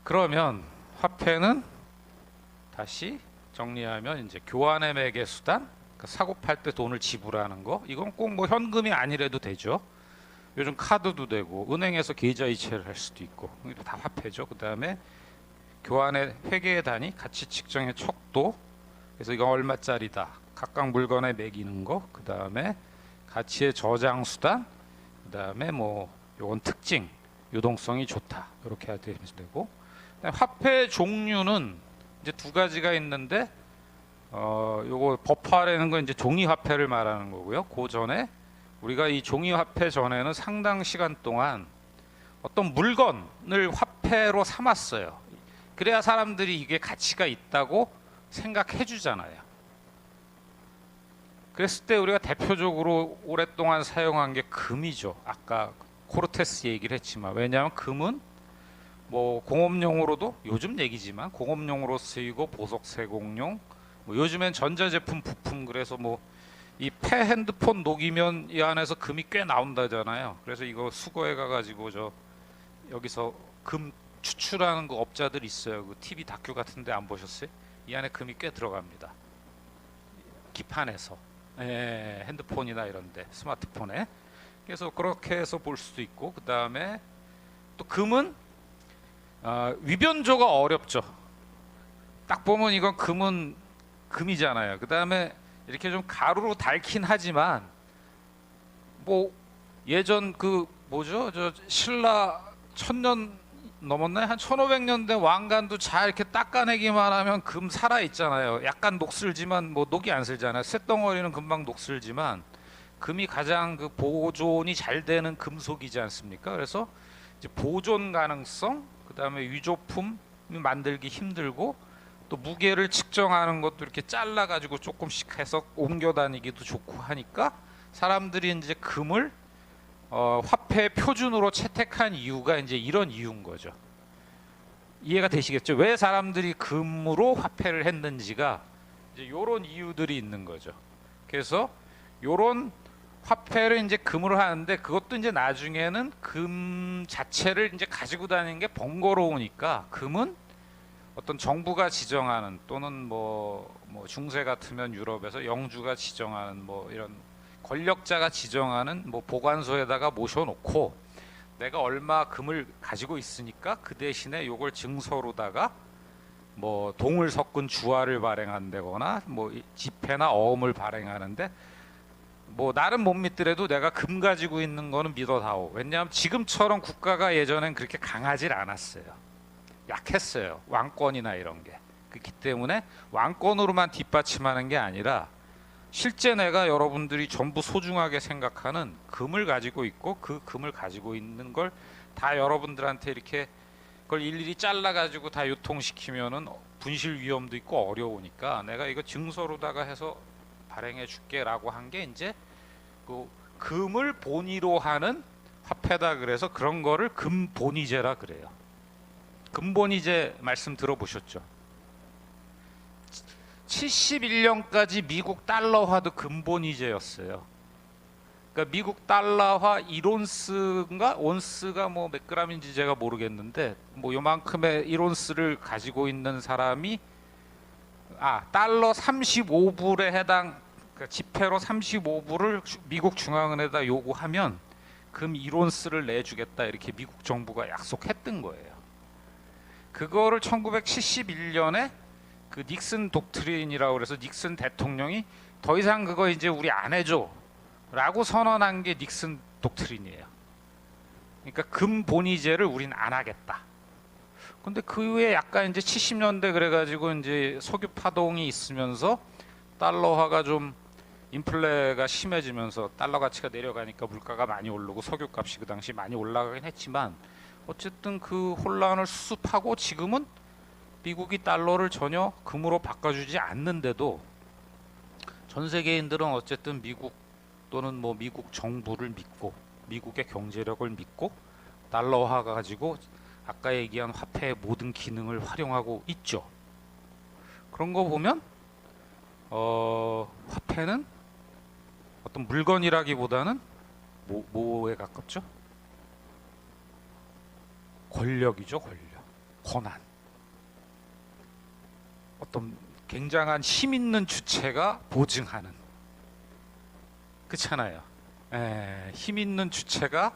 그러면 화폐는 다시 정리하면 이제 교환의 매개 수단, 그러니까 사고 팔 때 돈을 지불하는 거, 이건 꼭 뭐 현금이 아니래도 되죠. 요즘 카드도 되고 은행에서 계좌 이체를 할 수도 있고 이게 다 화폐죠. 그 다음에 교환의 회계의 단위, 가치 측정의 척도, 그래서 이거 얼마짜리다, 각각 물건에 매기는 거, 그 다음에 가치의 저장 수단, 그 다음에 뭐 요건 특징, 유동성이 좋다 이렇게 해야 되고, 화폐 종류는 이제 두 가지가 있는데 요거 법화라는 건 이제 종이 화폐를 말하는 거고요. 그 전에 우리가 이 종이 화폐 전에는 상당 시간 동안 어떤 물건을 화폐로 삼았어요. 그래야 사람들이 이게 가치가 있다고 생각해 주잖아요. 그랬을 때 우리가 대표적으로 오랫동안 사용한 게 금이죠. 아까 코르테스 얘기를 했지만, 왜냐하면 금은 뭐 공업용으로도, 요즘 얘기지만 공업용으로 쓰이고 보석 세공용, 뭐 요즘엔 전자제품 부품, 그래서 뭐 이 폐 핸드폰 녹이면 이 안에서 금이 꽤 나온다잖아요. 그래서 이거 수거해 가가지고 저 여기서 금 추출하는 그 업자들 있어요. 그 TV 다큐 같은데 안 보셨어요? 이 안에 금이 꽤 들어갑니다. 기판에서, 핸드폰이나 이런데, 스마트폰에. 그래서 그렇게 해서 볼 수도 있고, 그 다음에 또 금은 위변조가 어렵죠. 딱 보면 이건 금은 금이잖아요. 그 다음에 이렇게 좀 가루로 닳긴 하지만, 뭐 예전 그 뭐죠, 저 신라 1000년 넘었나요? 한 1500년 된 왕관도 잘 이렇게 닦아내기만 하면 금 살아 있잖아요. 약간 녹슬지만 뭐 녹이 안 슬잖아요. 쇳덩어리는 금방 녹슬지만 금이 가장 그 보존이 잘 되는 금속이지 않습니까? 그래서 이제 보존 가능성, 그 다음에 위조품 만들기 힘들고, 또 무게를 측정하는 것도 이렇게 잘라 가지고 조금씩 해서 옮겨 다니기도 좋고 하니까 사람들이 이제 금을 화폐 표준으로 채택한 이유가 이제 이런 이유인 거죠. 이해가 되시겠죠? 왜 사람들이 금으로 화폐를 했는지가 이제 이런 이유들이 있는 거죠. 그래서 이런 화폐를 이제 금으로 하는데, 그것도 이제 나중에는 금 자체를 이제 가지고 다니는 게 번거로우니까 금은 어떤 정부가 지정하는, 또는 뭐 중세 같으면 유럽에서 영주가 지정하는, 뭐 이런 권력자가 지정하는 뭐 보관소에다가 모셔놓고, 내가 얼마 금을 가지고 있으니까 그 대신에 요걸 증서로다가 뭐 동을 섞은 주화를 발행한다거나 뭐 지폐나 어음을 발행하는데, 뭐 나는 못 믿더라도 내가 금 가지고 있는 거는 믿어다오. 왜냐하면 지금처럼 국가가 예전엔 그렇게 강하질 않았어요. 약했어요. 왕권이나 이런 게. 그렇기 때문에 왕권으로만 뒷받침하는 게 아니라 실제 내가 여러분들이 전부 소중하게 생각하는 금을 가지고 있고, 그 금을 가지고 있는 걸 다 여러분들한테 이렇게 그걸 일일이 잘라 가지고 다 유통시키면은 분실 위험도 있고 어려우니까 내가 이거 증서로다가 해서 발행해 줄게라고 한 게 이제 그 금을 본위로 하는 화폐다. 그래서 그런 거를 금본위제라 그래요. 금본위제 말씀 들어보셨죠? 71년까지 미국 달러화도 금본위제였어요. 그러니까 미국 달러화 1온스인가 온스가 뭐 몇 그램인지 제가 모르겠는데, 뭐 요만큼의 1온스를 가지고 있는 사람이 달러 35불에 해당, 그러니까 지폐로 35불을 미국 중앙은행에다 요구하면 금 1온스를 내주겠다, 이렇게 미국 정부가 약속했던 거예요. 그거를 1971년에 그 닉슨 독트린이라고 그래서 닉슨 대통령이 더 이상 그거 이제 우리 안 해줘 라고 선언한 게 닉슨 독트린이에요. 그러니까 금본위제를 우린 안 하겠다. 근데 그 후에 약간 이제 70년대 그래가지고 이제 석유 파동이 있으면서 달러화가 좀 인플레가 심해지면서 달러 가치가 내려가니까 물가가 많이 오르고 석유 값이 그 당시 많이 올라가긴 했지만, 어쨌든 그 혼란을 수습하고 지금은 미국이 달러를 전혀 금으로 바꿔주지 않는데도 전 세계인들은 어쨌든 미국 또는 뭐 미국 정부를 믿고 미국의 경제력을 믿고 달러화 가지고 아까 얘기한 화폐의 모든 기능을 활용하고 있죠. 그런 거 보면 화폐는 어떤 물건이라기보다는 뭐에 가깝죠? 권력이죠, 권력. 권한, 어떤 굉장한 힘 있는 주체가 보증하는, 그렇잖아요. 힘 있는 주체가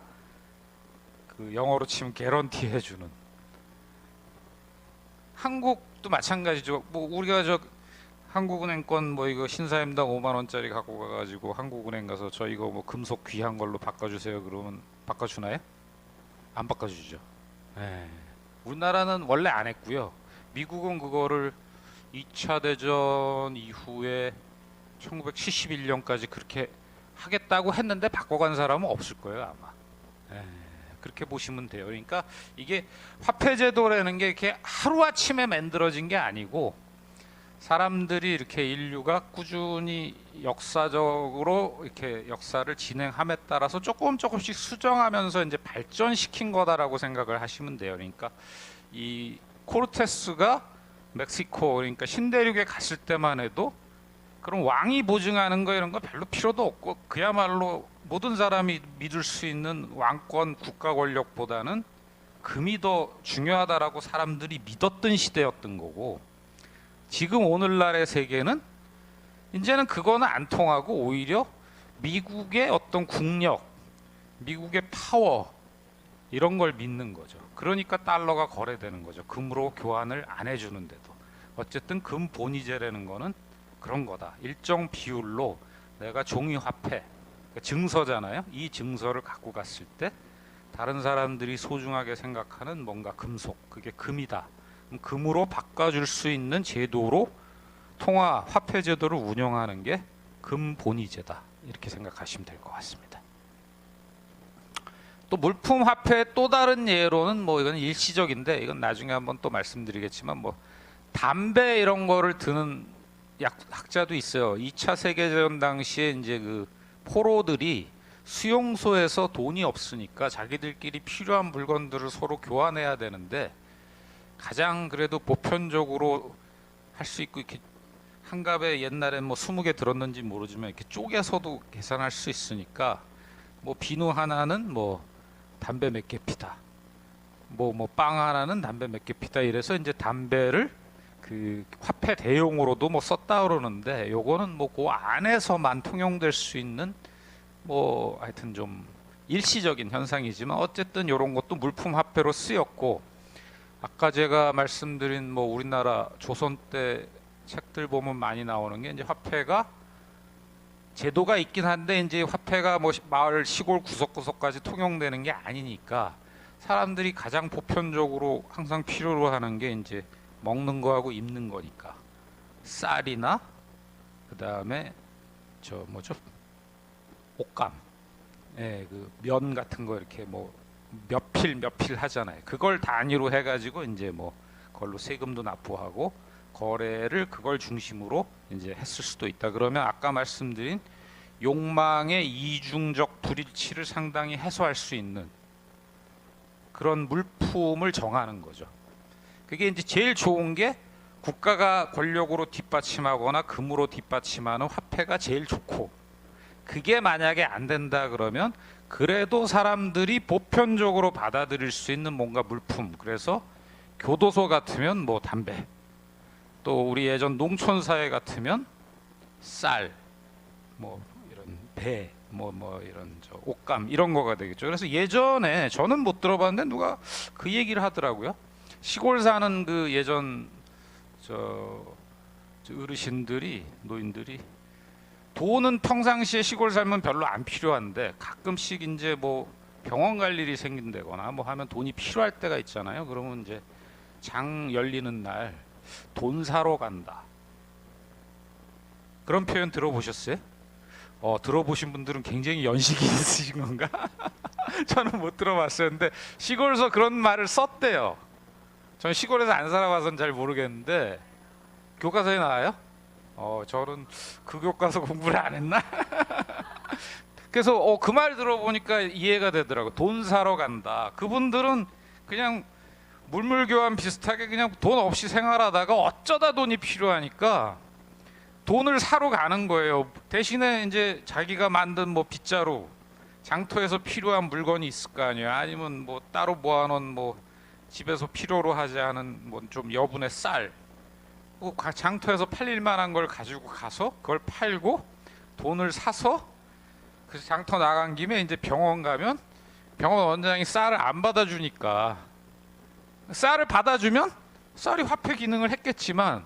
그 영어로 치면 개런티 해주는. 한국도 마찬가지죠. 뭐 우리가 저 한국은행권 뭐 이거 신사임당 5만 원짜리 갖고 가가지고 한국은행 가서 저 이거 뭐 금속 귀한 걸로 바꿔주세요 그러면 바꿔주나요? 안 바꿔주죠. 우리나라는 원래 안 했고요. 미국은 그거를 2차 대전 이후에 1971년까지 그렇게 하겠다고 했는데 바꿔간 사람은 없을 거예요 아마. 그렇게 보시면 돼요. 그러니까 이게 화폐제도라는 게 이렇게 하루아침에 만들어진 게 아니고 사람들이 이렇게 인류가 꾸준히 역사적으로 이렇게 역사를 진행함에 따라서 조금씩 수정하면서 이제 발전시킨 거다라고 생각을 하시면 돼요. 그러니까 이 코르테스가 멕시코, 그러니까 신대륙에 갔을 때만 해도 그럼 왕이 보증하는 거 이런 거 별로 필요도 없고 그야말로 모든 사람이 믿을 수 있는 왕권 국가 권력보다는 금이 더 중요하다라고 사람들이 믿었던 시대였던 거고, 지금 오늘날의 세계는 이제는 그거는 안 통하고 오히려 미국의 어떤 국력, 미국의 파워 이런 걸 믿는 거죠. 그러니까 달러가 거래되는 거죠. 금으로 교환을 안 해주는데도. 어쨌든 금 본위제라는 거는 그런 거다. 일정 비율로 내가 종이 화폐, 그러니까 증서잖아요. 이 증서를 갖고 갔을 때 다른 사람들이 소중하게 생각하는 뭔가 금속, 그게 금이다. 금으로 바꿔줄 수 있는 제도로 통화 화폐 제도를 운영하는 게 금 본위제다. 이렇게 생각하시면 될 것 같습니다. 또 물품 화폐 또 다른 예로는 뭐 이건 일시적인데 이건 나중에 한번 또 말씀드리겠지만 뭐 담배 이런 거를 드는 학자도 있어요. 2차 세계대전 당시에 이제 그 포로들이 수용소에서 돈이 없으니까 자기들끼리 필요한 물건들을 서로 교환해야 되는데 가장 그래도 보편적으로 할 수 있고 이렇게 한 갑에 옛날에 뭐 20개 들었는지 모르지만 이렇게 쪼개서도 계산할 수 있으니까 뭐 비누 하나는 뭐 담배 몇 개 피다. 뭐 빵 하나는 담배 몇 개 피다. 이래서 이제 담배를 그 화폐 대용으로도 뭐 썼다 그러는데 요거는 뭐 그 안에서만 통용될 수 있는 뭐 하여튼 좀 일시적인 현상이지만 어쨌든 요런 것도 물품 화폐로 쓰였고, 아까 제가 말씀드린 뭐 우리나라 조선 때 책들 보면 많이 나오는 게 이제 화폐가 제도가 있긴 한데 이제 화폐가 뭐 마을 시골 구석구석까지 통용되는 게 아니니까 사람들이 가장 보편적으로 항상 필요로 하는 게 이제 먹는 거하고 입는 거니까 쌀이나 그 다음에 저 뭐죠 옷감, 그 면 같은 거 이렇게 뭐 몇 필 하잖아요. 그걸 단위로 해가지고 이제 뭐 그걸로 세금도 납부하고 거래를 그걸 중심으로 이제 했을 수도 있다. 그러면 아까 말씀드린 욕망의 이중적 불일치를 상당히 해소할 수 있는 그런 물품을 정하는 거죠. 그게 이제 제일 좋은 게 국가가 권력으로 뒷받침하거나 금으로 뒷받침하는 화폐가 제일 좋고, 그게 만약에 안 된다 그러면 그래도 사람들이 보편적으로 받아들일 수 있는 뭔가 물품, 그래서 교도소 같으면 뭐 담배, 또 우리 예전 농촌 사회 같으면 쌀, 뭐 이런 배, 뭐 이런 저 옷감 이런 거가 되겠죠. 그래서 예전에 저는 못 들어봤는데 누가 그 얘기를 하더라고요. 시골 사는 그 예전 저 어르신들이, 노인들이 돈은 평상시에 시골 살면 별로 안 필요한데 가끔씩 이제 뭐 병원 갈 일이 생긴다거나 뭐 하면 돈이 필요할 때가 있잖아요. 그러면 이제 장 열리는 날 돈 사러 간다. 그런 표현 들어보셨어요? 들어보신 분들은 굉장히 연식이 있으신 건가? 저는 못 들어봤어요. 근데 시골에서 그런 말을 썼대요. 저는 시골에서 안 살아봐서는 잘 모르겠는데 교과서에 나와요? 저는 그 교과서 공부를 안 했나? 그래서 그 말 들어보니까 이해가 되더라고. 돈 사러 간다. 그분들은 그냥 물물교환 비슷하게 그냥 돈 없이 생활하다가 어쩌다 돈이 필요하니까 돈을 사러 가는 거예요. 대신에 이제 자기가 만든 뭐 빗자루, 장터에서 필요한 물건이 있을 거 아니에요. 아니면 뭐 따로 모아놓은 뭐 집에서 필요로 하지 않은 뭐 좀 여분의 쌀, 뭐 장터에서 팔릴 만한 걸 가지고 가서 그걸 팔고 돈을 사서 그 장터 나간 김에 이제 병원 가면 병원 원장이 쌀을 안 받아주니까, 쌀을 받아주면 쌀이 화폐 기능을 했겠지만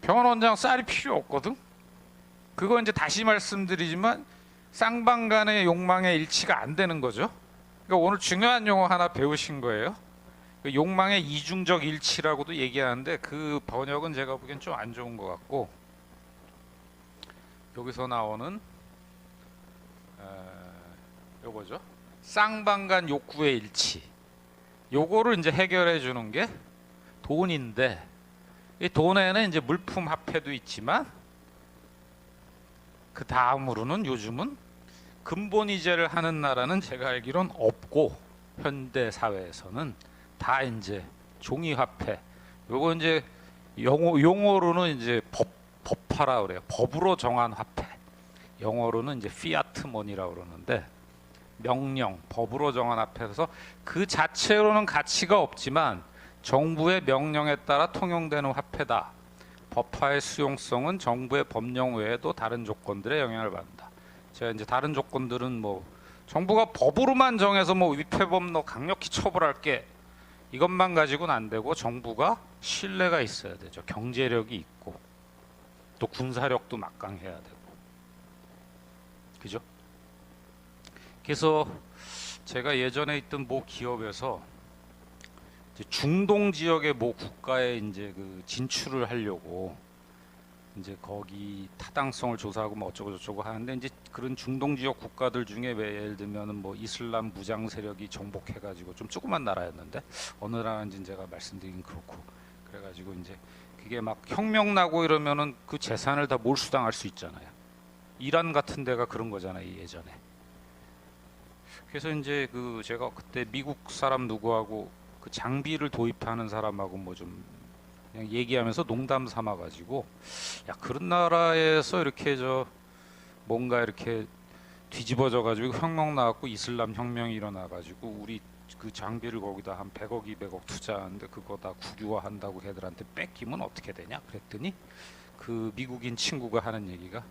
병원 원장 쌀이 필요 없거든. 그거 이제 다시 말씀드리지만 쌍방 간의 욕망의 일치가 안 되는 거죠. 그러니까 오늘 중요한 용어 하나 배우신 거예요. 그 욕망의 이중적 일치라고도 얘기하는데 그 번역은 제가 보기엔 좀 안 좋은 것 같고, 여기서 나오는 요거죠. 쌍방 간 욕구의 일치. 요거를 이제 해결해 주는 게 돈인데, 이 돈에는 이제 물품 화폐도 있지만 그 다음으로는 요즘은 근본이제를 하는 나라는 제가 알기론 없고, 현대 사회에서는 다 이제 종이 화폐. 요거 이제 용어로는 이제 법화라 그래요. 법으로 정한 화폐. 영어로는 이제 피아트 머니라고 그러는데, 명령, 법으로 정한 화폐에서 그 자체로는 가치가 없지만 정부의 명령에 따라 통용되는 화폐다. 법화의 수용성은 정부의 법령 외에도 다른 조건들에 영향을 받는다. 제가 이제 다른 조건들은 뭐 정부가 법으로만 정해서 뭐 위패범 너 강력히 처벌할게 이것만 가지고는 안 되고, 정부가 신뢰가 있어야 되죠. 경제력이 있고 또 군사력도 막강해야 되고, 그죠? 그래서 제가 예전에 있던 모 기업에서 이제 중동 지역의 모 국가에 이제 그 진출을 하려고 이제 거기 타당성을 조사하고 뭐 어쩌고 저쩌고 하는데, 이제 그런 중동 지역 국가들 중에 예를 들면은 뭐 이슬람 무장 세력이 정복해가지고 좀 조그만 나라였는데, 어느 나라인지는 제가 말씀드리긴 그렇고, 그래가지고 이제 그게 막 혁명 나고 이러면은 그 재산을 다 몰수당할 수 있잖아요. 이란 같은 데가 그런 거잖아요, 예전에. 그래서 이제 그 제가 그때 미국 사람 누구하고 그 장비를 도입하는 사람하고 뭐 좀 그냥 얘기하면서 농담 삼아 가지고, 야 그런 나라에서 이렇게 저 뭔가 이렇게 뒤집어져 가지고 혁명 나왔고 이슬람 혁명이 일어나 가지고 우리 그 장비를 거기다 한 100억 200억 투자하는데 그거 다 국유화한다고 걔들한테 뺏기면 어떻게 되냐 그랬더니, 그 미국인 친구가 하는 얘기가,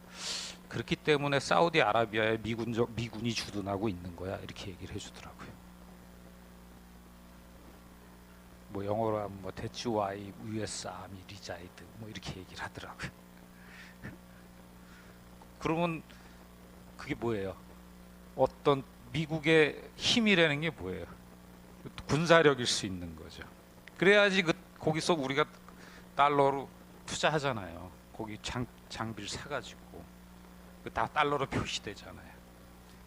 그렇기 때문에 사우디아라비아에 미군이 주둔하고 있는 거야, 이렇게 얘기를 해주더라고요. 뭐 영어로 하면 뭐 That's why US Army reside 뭐 이렇게 얘기를 하더라고요. 그러면 그게 뭐예요? 어떤 미국의 힘이라는 게 뭐예요? 군사력일 수 있는 거죠. 그래야지 거기서 우리가 달러로 투자하잖아요. 거기 장비를 사가지고 다 달러로 표시되잖아요.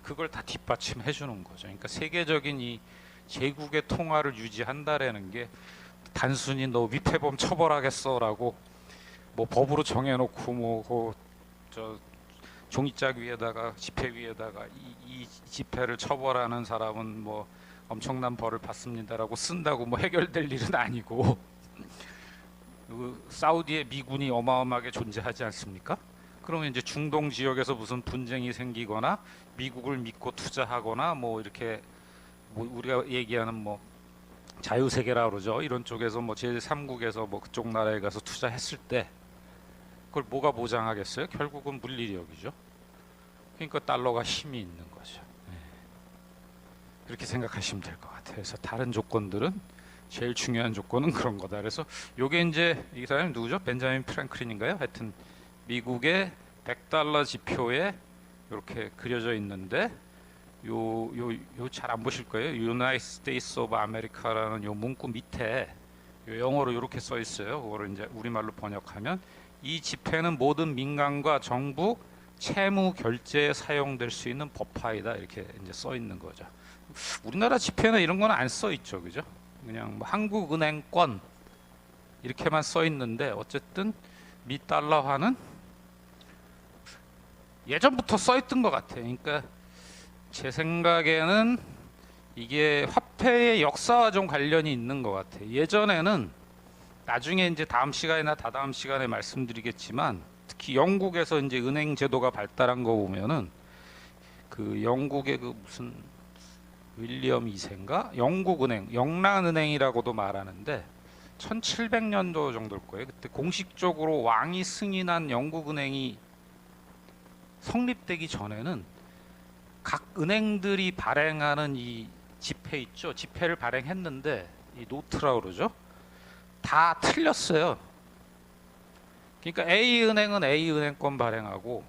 그걸 다 뒷받침해 주는 거죠. 그러니까 세계적인 이 제국의 통화를 유지한다라는 게 단순히 너 위패범 처벌하겠어라고 뭐 법으로 정해놓고 뭐 저 종이짝 위에다가 지폐 위에다가 이 지폐를 처벌하는 사람은 뭐 엄청난 벌을 받습니다라고 쓴다고 뭐 해결될 일은 아니고, 그 사우디의 미군이 어마어마하게 존재하지 않습니까? 그러면 이제 중동 지역에서 무슨 분쟁이 생기거나 미국을 믿고 투자하거나 뭐 이렇게 뭐 우리가 얘기하는 뭐 자유세계라 그러죠. 이런 쪽에서 뭐 제3국에서 뭐 그쪽 나라에 가서 투자했을 때 그걸 뭐가 보장하겠어요? 결국은 물리력이죠. 그러니까 달러가 힘이 있는 거죠. 그렇게 생각하시면 될 것 같아요. 그래서 다른 조건들은 제일 중요한 조건은 그런 거다. 그래서 요게 이제 이 사람이 누구죠? 벤자민 프랭클린인가요? 하여튼 미국의 100달러 지표에 이렇게 그려져 있는데, 요 잘 안 보실 거예요. United States of America라는 요 문구 밑에 요 영어로 이렇게 써 있어요. 그거를 이제 우리말로 번역하면, 이 지폐는 모든 민간과 정부 채무 결제에 사용될 수 있는 법화이다, 이렇게 이제 써 있는 거죠. 우리나라 지폐나 이런 건 안 써 있죠, 그죠? 그냥 뭐 한국은행권 이렇게만 써 있는데, 어쨌든 미 달러화는 예전부터 써 있던 것 같아요. 그러니까 제 생각에는 이게 화폐의 역사와 좀 관련이 있는 것 같아요. 예전에는, 나중에 이제 다음 시간이나 다다음 시간에 말씀드리겠지만, 특히 영국에서 이제 은행 제도가 발달한 거 보면은 그 영국의 그 무슨 윌리엄 2세인가? 영국은행, 영란은행이라고도 말하는데 1700년도 정도일 거예요. 그때 공식적으로 왕이 승인한 영국은행이 성립되기 전에는 각 은행들이 발행하는 이 지폐 있죠. 지폐를 발행했는데 이 노트라고 그러죠. 다 틀렸어요. 그러니까 A은행은 A은행권 발행하고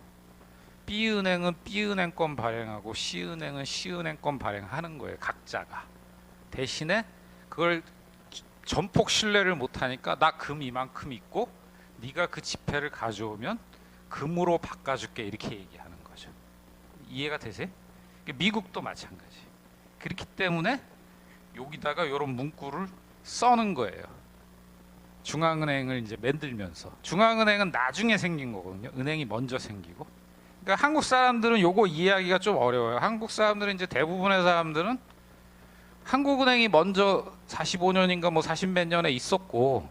B은행은 B은행권 발행하고 C은행은 C은행권 발행하는 거예요. 각자가. 대신에 그걸 전폭 신뢰를 못하니까 나 금 이만큼 있고 네가 그 지폐를 가져오면 금으로 바꿔줄게 이렇게 얘기하는 거죠. 이해가 되세요? 미국도 마찬가지. 그렇기 때문에 여기다가 이런 문구를 써는 거예요. 중앙은행을 이제 만들면서. 중앙은행은 나중에 생긴 거거든요. 은행이 먼저 생기고. 그러니까 한국 사람들은 요거 이해하기가 좀 어려워요. 한국 사람들은 이제 대부분의 사람들은 한국은행이 먼저 45년인가 뭐 40몇 년에 있었고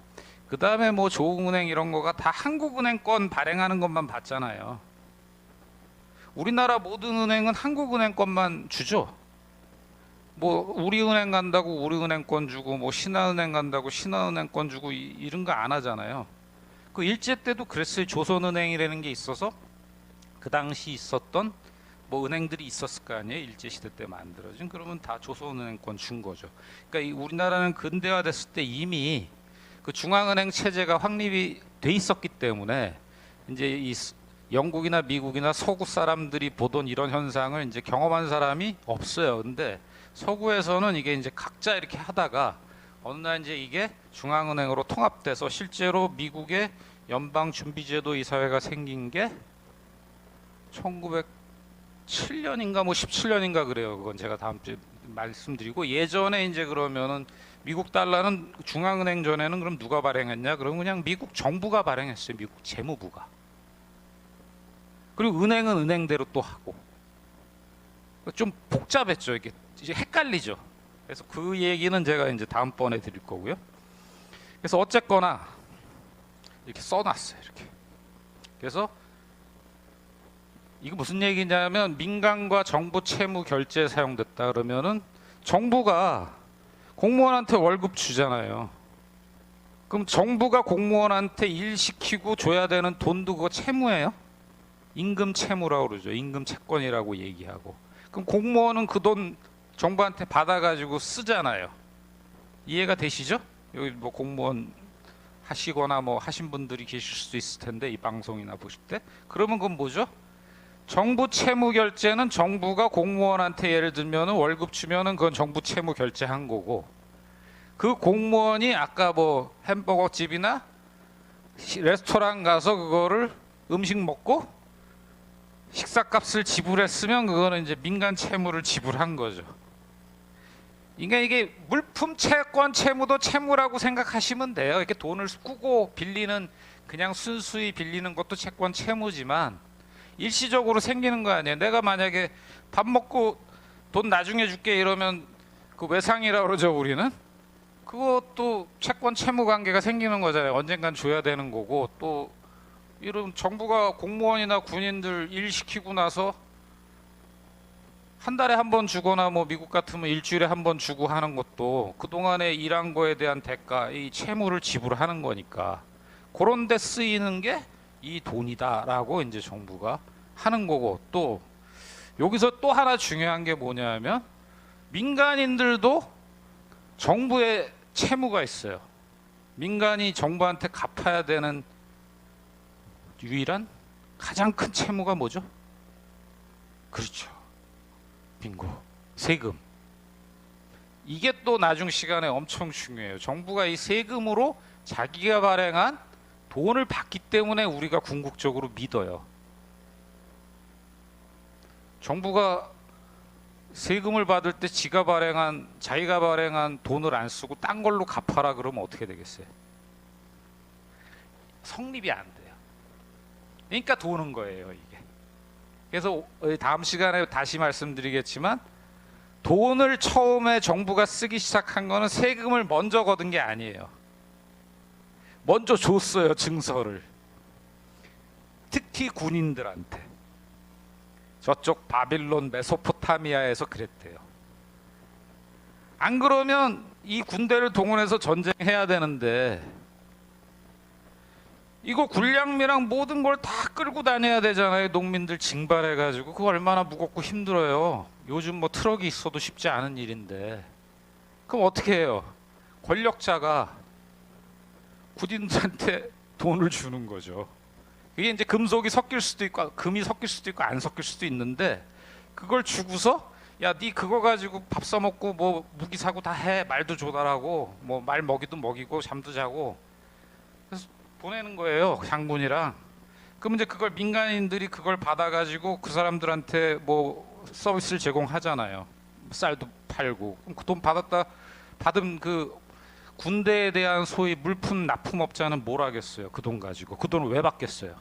그 다음에 뭐 조흥은행 이런 거가 다 한국은행권 발행하는 것만 봤잖아요. 우리나라 모든 은행은 한국은행권만 주죠. 뭐 우리은행 간다고 우리은행권 주고 뭐 신한은행 간다고 신한은행권 주고 이런 거 안 하잖아요. 그 일제 때도 그랬어요. 조선은행이라는 게 있어서 그 당시 있었던 뭐 은행들이 있었을 거 아니에요. 일제 시대 때 만들어진. 그러면 다 조선은행권 준 거죠. 그러니까 이 우리나라는 근대화됐을 때 이미 그 중앙은행 체제가 확립이 돼 있었기 때문에 이제 이 영국이나 미국이나 서구 사람들이 보던 이런 현상을 이제 경험한 사람이 없어요. 근데 서구에서는 이게 이제 각자 이렇게 하다가 어느 날 이제 이게 중앙은행으로 통합돼서 실제로 미국의 연방준비제도 이사회가 생긴 게 1907년인가 뭐 17년인가 그래요. 그건 제가 다음 주에 말씀드리고 예전에 이제 그러면은 미국 달러는 중앙은행 전에는 그럼 누가 발행했냐? 그럼 그냥 미국 정부가 발행했어요. 미국 재무부가. 그리고 은행은 은행대로 또 하고 좀 복잡했죠. 이게 이제 헷갈리죠. 그래서 그 얘기는 제가 이제 다음번에 드릴 거고요. 그래서 어쨌거나 이렇게 써놨어요. 이렇게. 그래서 이거 무슨 얘기냐면 민간과 정부 채무 결제에 사용됐다 그러면은 정부가 공무원한테 월급 주잖아요. 그럼 정부가 공무원한테 일 시키고 줘야 되는 돈도 그거 채무예요? 임금 채무라고 그러죠. 임금 채권이라고 얘기하고. 그럼 공무원은 그 돈 정부한테 받아가지고 쓰잖아요. 이해가 되시죠? 여기 뭐 공무원 하시거나 뭐 하신 분들이 계실 수도 있을 텐데 이 방송이나 보실 때 그러면 그건 뭐죠? 정부 채무 결제는 정부가 공무원한테 예를 들면은 월급 주면은 그건 정부 채무 결제한 거고 그 공무원이 아까 뭐 햄버거 집이나 레스토랑 가서 그거를 음식 먹고 식사값을 지불했으면 그거는 이제 민간 채무를 지불한 거죠. 그러니까 이게 물품 채권 채무도 채무라고 생각하시면 돼요. 이렇게 돈을 꾸고 빌리는 그냥 순수히 빌리는 것도 채권 채무지만 일시적으로 생기는 거 아니에요. 내가 만약에 밥 먹고 돈 나중에 줄게 이러면 그 외상이라고 그러죠. 우리는 그것도 채권 채무 관계가 생기는 거잖아요. 언젠간 줘야 되는 거고 또 이런 정부가 공무원이나 군인들 일 시키고 나서 한 달에 한 번 주거나 뭐 미국 같으면 일주일에 한 번 주고 하는 것도 그동안에 일한 거에 대한 대가 이 채무를 지불하는 거니까 그런 데 쓰이는 게 이 돈이다라고 이제 정부가 하는 거고 또 여기서 또 하나 중요한 게 뭐냐면 민간인들도 정부의 채무가 있어요. 민간이 정부한테 갚아야 되는 유일한 가장 큰 채무가 뭐죠? 그렇죠. 빙고. 세금. 이게 또 나중 시간에 엄청 중요해요. 정부가 이 세금으로 자기가 발행한 돈을 받기 때문에 우리가 궁극적으로 믿어요. 정부가 세금을 받을 때 자기가 발행한 돈을 안 쓰고 딴 걸로 갚아라 그러면 어떻게 되겠어요? 성립이 안 돼요. 그러니까 도는 거예요, 이게. 그래서 다음 시간에 다시 말씀드리겠지만 돈을 처음에 정부가 쓰기 시작한 거는 세금을 먼저 거둔 게 아니에요. 먼저 줬어요, 증서를. 특히 군인들한테. 저쪽 바빌론 메소포타미아에서 그랬대요. 안 그러면 이 군대를 동원해서 전쟁해야 되는데 이거 군량미랑 모든 걸 다 끌고 다녀야 되잖아요. 농민들 징발해가지고 그거 얼마나 무겁고 힘들어요. 요즘 뭐 트럭이 있어도 쉽지 않은 일인데 그럼 어떻게 해요? 권력자가 군인들한테 돈을 주는 거죠. 이게 이제 금속이 섞일 수도 있고 금이 섞일 수도 있고 안 섞일 수도 있는데 그걸 주고서 야, 네 그거 가지고 밥 사 먹고 뭐 무기 사고 다 해. 말도 조달하고 뭐 말 먹이도 먹이고 잠도 자고. 그래서 보내는 거예요. 장군이랑. 그럼 이제 그걸 민간인들이 그걸 받아 가지고 그 사람들한테 뭐 서비스를 제공하잖아요. 쌀도 팔고. 그럼 그 돈 받은 그 군대에 대한 소위 물품 납품업자는 뭘 하겠어요? 그 돈 가지고. 그 돈을 왜 받겠어요?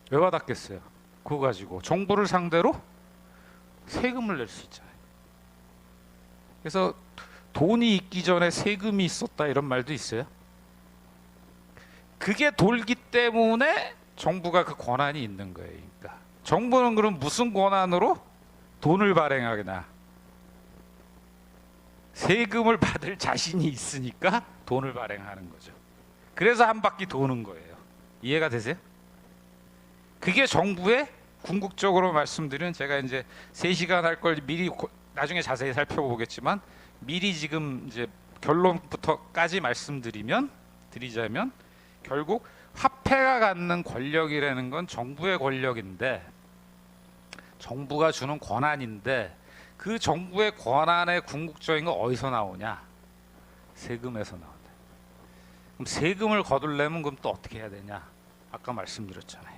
왜 받았겠어요? 그거 가지고 정부를 상대로 세금을 낼 수 있잖아요. 그래서 돈이 있기 전에 세금이 있었다 이런 말도 있어요. 그게 돌기 때문에 정부가 그 권한이 있는 거예요. 그러니까 정부는 그럼 무슨 권한으로 돈을 발행하거나 세금을 받을 자신이 있으니까 돈을 발행하는 거죠. 그래서 한 바퀴 도는 거예요. 이해가 되세요? 그게 정부의 궁극적으로 말씀드리면 제가 이제 3시간 할 걸 미리 나중에 자세히 살펴보겠지만 미리 지금 이제 결론부터까지 드리자면 결국 화폐가 갖는 권력이라는 건 정부의 권력인데 정부가 주는 권한인데 그 정부의 권한의 궁극적인 건 어디서 나오냐? 세금에서 나온다. 그럼 세금을 거둘려면 그럼 또 어떻게 해야 되냐? 아까 말씀드렸잖아요.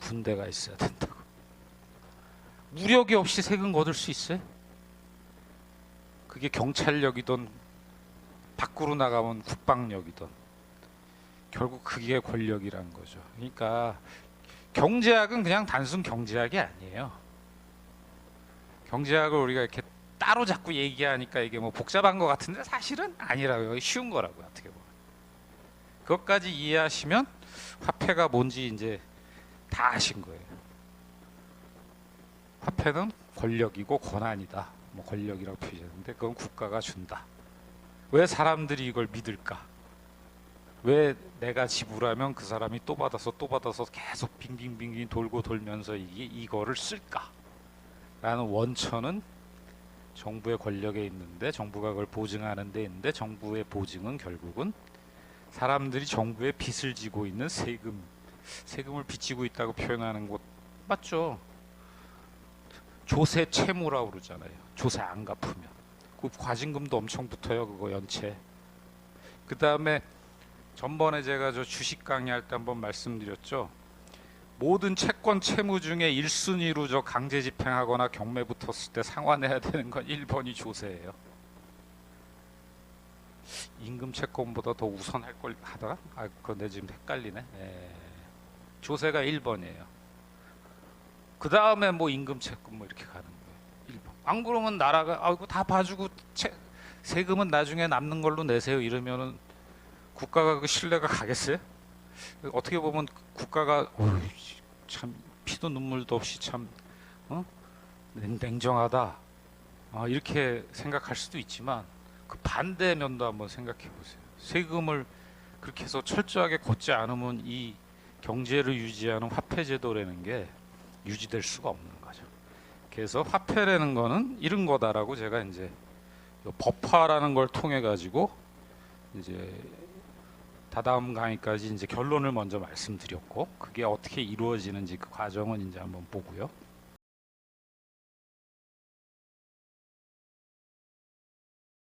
군대가 있어야 된다고. 무력이 없이 세금 거둘 수 있어요? 그게 경찰력이든 밖으로 나가면 국방력이든 결국 그게 권력이란 거죠. 그러니까 경제학은 그냥 단순 경제학이 아니에요. 경제학을 우리가 이렇게 따로 자꾸 얘기하니까 이게 뭐 복잡한 것 같은데 사실은 아니라고요. 쉬운 거라고요. 어떻게 보면. 그것까지 이해하시면 화폐가 뭔지 이제 다 아신 거예요. 화폐는 권력이고 권한이다. 뭐 권력이라고 표현하는데 그건 국가가 준다. 왜 사람들이 이걸 믿을까? 왜 내가 지불하면 그 사람이 또 받아서 계속 빙빙빙빙 돌고 돌면서 이거를 쓸까? 라는 원천은 정부의 권력에 있는데 정부가 그걸 보증하는 데 있는데 정부의 보증은 결국은 사람들이 정부에 빚을 지고 있는 세금을 빚지고 있다고 표현하는 것 맞죠? 조세 채무라고 그러잖아요. 조세 안 갚으면 그 과징금도 엄청 붙어요. 그거 연체. 그 다음에 전번에 제가 저 주식 강의할 때 한번 말씀드렸죠. 모든 채권 채무 중에 1순위로 저 강제 집행하거나 경매 붙었을 때 상환해야 되는 건 1번이 조세예요. 임금 채권보다 더 우선할 걸 하다가 그거 내 지금 헷갈리네. 조세가 1번이에요. 그 다음에 뭐 임금 채권 뭐 이렇게 가는 거예요. 1번. 안 그러면 나라가 이거 다 봐주고 세금은 나중에 남는 걸로 내세요 이러면은 국가가 그 신뢰가 가겠어요? 어떻게 보면 국가가 참 피도 눈물도 없이 참 냉정하다 이렇게 생각할 수도 있지만 그 반대 면도 한번 생각해 보세요. 세금을 그렇게 해서 철저하게 걷지 않으면 이 경제를 유지하는 화폐 제도라는 게 유지될 수가 없는 거죠. 그래서 화폐라는 거는 이런 거다라고 제가 이제 법화라는 걸 통해 가지고 이제 다다음 강의까지 이제 결론을 먼저 말씀드렸고 그게 어떻게 이루어지는지 그 과정은 이제 한번 보고요.